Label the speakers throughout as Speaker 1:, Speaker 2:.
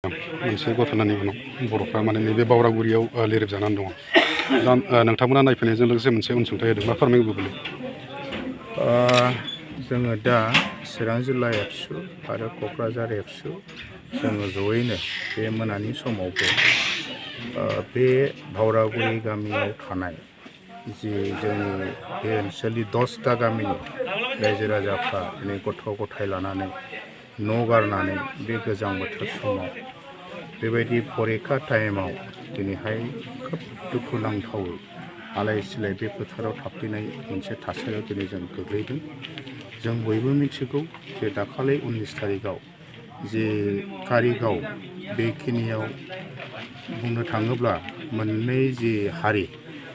Speaker 1: मोनसे घटनानि उनाव बर'फ्रा माने नैबे बावरागुरियाव लिरजानानै दङ। दा नोंथांमोना नायफैनायजों लोगोसे मोनसे अनसुंथाइ होदों, मा फोरमायगौ गोरलै?
Speaker 2: जोङो दा चिरां जिल्ला एबसु आरो क'क्राझार एबसु जोङो जयैनो बे मोनानि समावबो बे बावरागुरि गामियाव थानाय जि जोंनि बे ओनसोलनि 10टा गामिनि रायजो राजाफ्रा दिनै गथ' गथाय लानानै न' गारनानै बे गोजां बोथोर समाव बेबायदि परिखा टाइमाव दिनैहाय खोब दुखुनांथावै आलाय सिलाय बे फोथाराव थाफैनाय मोनसे थासारियाव दिनै जों गोग्लैदों। जों बयबो मिथिगौ जे दाखालि 19 तारिखआव जे कारिगाव बेखिनियाव बुंनो थाङोब्ला मोननै जि हारि,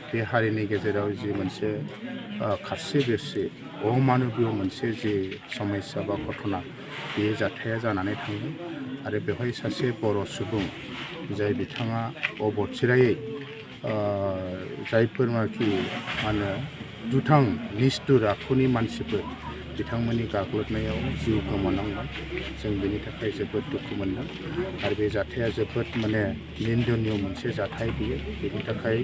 Speaker 2: बे हारिनि गेजेराव जि मोनसे खारसि बिरसि अमानबीय मोनसे जि समस्या बा घटना, बे जाथाया जानानै थांदों आरो बेवहाय सासे बर' सुबुं जाय बिथाङा अबथिरायै जायफोरनाखि मा होनो दुथां निष्ठुर आखुनि मानसिफोर बिथांमोननि गाग्लोबनायाव जिउ गोमानांबाय। जों बेनि थाखाय जोबोद दुखु मोनदों आरो बे जाथाया जोबोद माने निन्दनीय मोनसे जाथाय बियो। बेनि थाखाय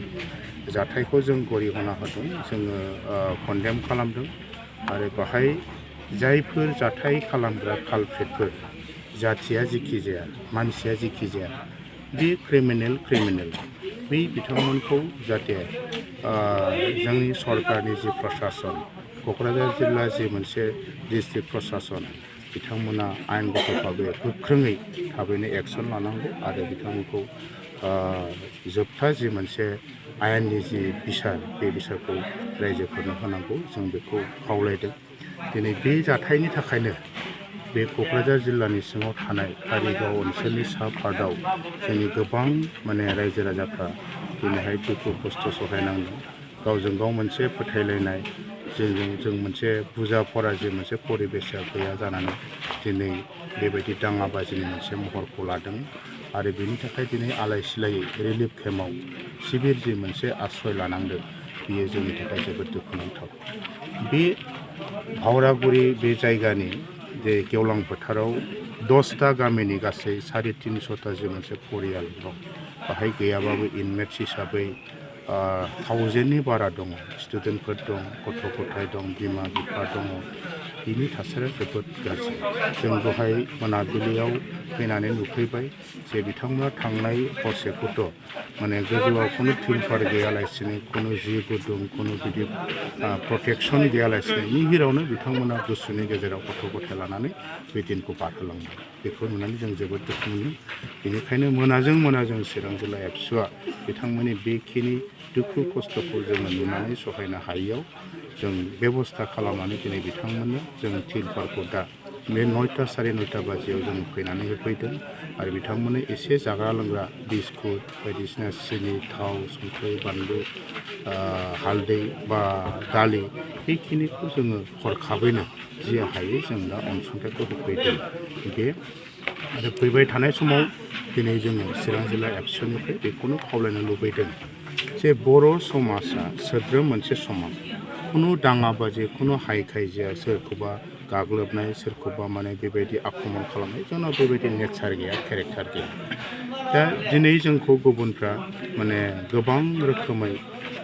Speaker 2: जाथायखौ जों गरिहना होदों, जोङो कन्डेम खालामदों आरो बाहाय जायफोर जाथाय खालामग्रा कालप्रिटफोर, जाथिया जिखि जाया, मानसिया जिखि जाया, बे क्रिमिनेल बे बिथांमोनखौ जाहाथे जोंनि सरकारनि जि प्रसासन, क'क्राझार जिल्ला जि मोनसे डिस्ट्रिक्ट प्रसासन, बिथांमोना आयेनगत भाबै गोख्रोङै थाबैनो एक्सन लानांगौ आरो बिथांमोनखौ जोबथा जि मोनसे आयेननि जि बिसार, बे बिसारखौ रायजोफोरनो होनांगौ, जों बेखौ खावलायदों। दिनै बे जाथायनि थाखायनो बे क'क्राझार जिल्लानि सिङाव थानाय कारिगाव ओनसोलनि सा पार्टआव जोंनि गोबां माने रायजो राजाफ्रा दिनैहाय दुखु खस्थ' सहायनांदों। गावजों गाव मोनसे फोथायलायनाय, जों मोनसे बुजा फरा जि मोनसे परिबेसा गैया जानानै दिनै बेबायदि दाङाबाजिनि मोनसे महरखौ लादों आरो बेनि थाखाय दिनै आलाय सिलायै रिलिफ केम्पआव शिबिर जि मोनसे आश्रय लानांदों, बियो जोंनि थाखाय जोबोद दुखुनांथाव। बे बावरागुरि बे जायगानि जे गेवलां फोथाराव 10टा गामिनि गासै 350 जि मोनसे परियाल दं, बाहाय गैयाबाबो इनमेट्स हिसाबै 1000नि बारा दङ। स्टुडेन्टफोर दं, गथ' गथाय दं, बिमा बिफा दङ। बिनि थासारिया जोबोद गाज्रि। जों दहाय मोनाबिलियाव फैनानै नुफैबाय जे बिथांमोना थांनाय हरसेखौथ' माने गोजौआव खुनु तिरपाल गैयालासिनो, खुनु जि गुदुं, खुनु बिदि प्रटेकसन गैयालासिनो निहिरावनो बिथांमोना गुसुनि गेजेराव गथ' गथाय लानानै बे दिनखौ बारहोलांबाय। बेखौ नुनानै जों जोबोद दुखु मोनो। बेनिखायनो मोनाजों मोना जों चिरां जिल्ला एबसुआ बिथांमोननि बेखिनि दुखु खस्थ'खौ जोङो नुनानै सहायनो हायैयाव जों बेबस्था खालामनानै दिनै बिथांमोननो जों तिरपालखौ दा बे 9टा 9:30 बाजियाव जों फैनानै होफैदों आरो बिथांमोननो एसे जाग्रा लोंग्रा बिस्कुट बायदिसिना सिनि, थाव, संख्रि, बानलु, हालदै बा दालि, बेखिनिखौ जोङो हरखाबैनो जि हायो जों दा अनसुंथाइखौ होफैदों। बे आरो फैबाय थानाय समाव दिनै जोङो चिरां जिल्ला एबसुनिफ्राय बेखौनो खावलायनो लुबैदों जे बर' समाजा सोद्रोम मोनसे समाज, खुनु दाङाबाजि, खुनु हाय खायजिया, सोरखौबा गाग्लोबनाय, सोरखौबा माने बेबायदि आक्रमण खालामनाय, जोंनाव बेबायदि नेचार गैया, केरेक्टार गैया। दा दिनै जोंखौ गुबुनफ्रा माने गोबां रोखोमै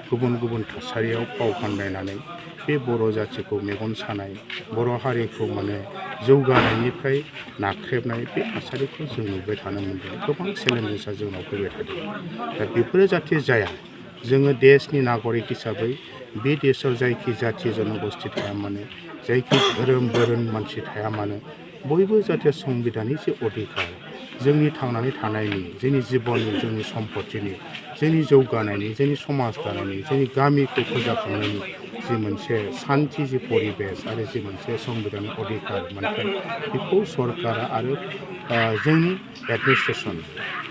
Speaker 2: गुबुन गुबुन थासारियाव फाव फान्दायनानै बे बर' जाथिखौ मेगन सानाय, बर' हारिखौ माने जौगानायनिफ्राय नाख्रेबनाय, बे थासारिखौ जों नुबाय थानो मोनदों। गोबां चेलेन्जेसआ जोंनाव फैबाय थादों। दा बेफोरो जाहाथे जाया, जोङो देशनि नागरिक हिसाबै बे देशआव जायखि जाथि जनगोष्ठी थाया मानो, जायखि धोरोम बोरोन मानसि थाया मानो, बयबो जाहाथे संबिधाननि जे अधिकार, जोंनि थांनानै थानायनि, जोंनि जिबननि, जोंनि सम्पतिनि, जोंनि जौगानायनि, जोंनि समाज दानायनि, जोंनि गामिखौ फोजाखांनायनि जि मोनसे सान्थि, जि परिबेस आरो जि मोनसे संबिधाननि अधिकार मोन्थाय, बेखौ सरकारा आरो जोंनि एडमिनिस्ट्रेसन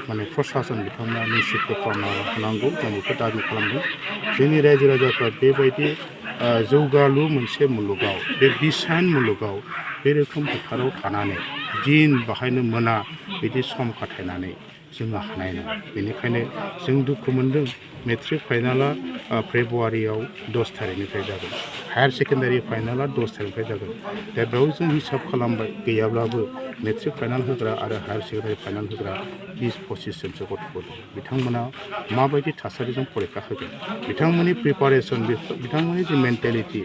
Speaker 2: माने प्रसासन बिथांमोना निश्चित खालामना होनांगौ। जों बेखौ दाबि खालामदों। जोंनि रायजो राजाफ्रा बेबायदि जौगालु मोनसे मुलुगाव, बे बिसायन मुलुगाव बे रोखोम फोथाराव थानानै दिन बाहायनो मोना बिदि सम खाथायनानै जोङो हानाय नङा बेनिखायनो जों दुखु मोनदों मेट्रिक फाइनाला फेब्रुवारियाव 10 थारिखनिफ्राय जागोन हायार सेकेन्डारि फाइनाला 10 थारिखनिफ्राय जागोन दा बेयाव जों हिसाब खालामबाय गैयाब्लाबो मेट्रिक फाइनाल होग्रा आरो हायार सेकेन्डारि फाइनाल होग्रा 20-25 जनसो गथ'फोर दं बिथांमोना माबायदि थासारिजों फरिखा होगोन बिथांमोननि प्रिपारेसन बिथांमोननि जि मेन्टेलिटि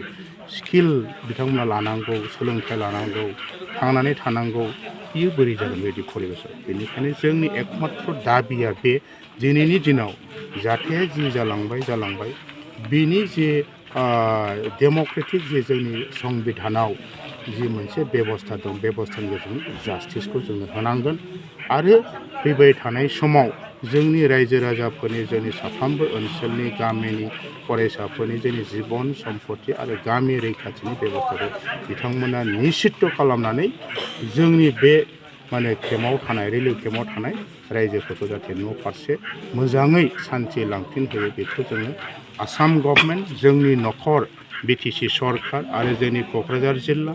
Speaker 2: स्किल बिथांमोना लानांगौ सोलोंथाइ लानांगौ थांनानै थानांगौ बियो बोरै जागोन बेबायदि परिबेसाव बेनिखायनो जोंनि एकमात्र दाबिया बे दिनैनि दिनाव जाथाया जि जालांबाय बिनि जे डेम'क्रेटिक जे जोंनि संबिधानाव जि मोनसे बेबस्था दं बेबस्थानि गेजेरजों जास्टिसखौ जोङो होनांगोन आरो फैबाय थानाय समाव जोंनि रायजो राजाफोरनि जोंनि साफ्रोमबो ओनसोलनि गामिनि फरायसाफोरनि जोंनि जिबन सम्पति आरो गामि रैखाथिनि बेबस्थाखौ बिथांमोना निश्चित खालामनानै जोंनि बे माने केम्पआव थानाय रिलिफ केम्पआव थानाय रायजोफोरखौ जाहाथे न' फारसे मोजाङै सान्थि लांफिनहोयो बेखौ जोङो आसाम गभर्नमेन्ट जोंनि नख'र बिटिसि सरकार आरो जोंनि क'क्राझार जिल्ला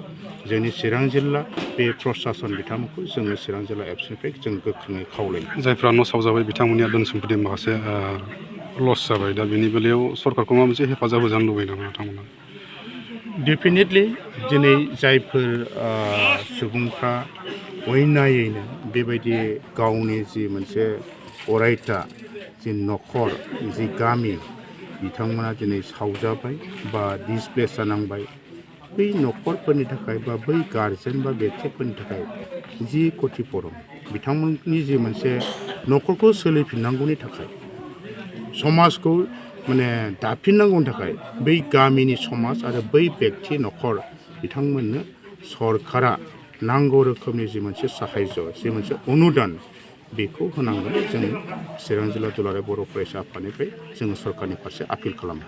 Speaker 2: जोंनि चिरां जिल्ला बे प्रसासन बिथांमोनखौ जोङो चिरां जिल्ला एबसुनिफ्राय जों गोख्रोङै खावलायो
Speaker 1: जायफ्रा न' सावजाबाय बिथांमोननिया धोन सम्पति माखासे लस जाबाय दा बेनि बेलायाव सरकारखौ माबा मोनसे हेफाजाब होजानो लुबैयो नामा नोंथांमोना
Speaker 2: डेफिनेटलि दिनै जायफोर सुबुंफ्रा अयनायैनो बेबायदि गावनि जि मोनसे अरायथा जि नख'र जि गामि बिथांमोना दिनै सावजाबाय बा डिसप्लेस जानांबाय बै नख'रफोरनि थाखाय बा बै गारजेन बा बेक्तिफोरनि थाखाय जि खथिपुरन बिथांमोननि जि मोनसे नख'रखौ सोलिफिननांगौनि थाखाय समाजखौ माने दाफिननांगौनि थाखाय बै गामिनि समाज आरो बै बेक्ति नख'र बिथांमोननो सरकारा नांगौ रोखोमनि जि मोनसे साहाय्य जि मोनसे अनुदान बेखौ होनांगोन जों चिरां जिल्ला दुलाराय बर' फरायसा आफादनिफ्राय जोङो सरकारनि फारसे आपिल खालामो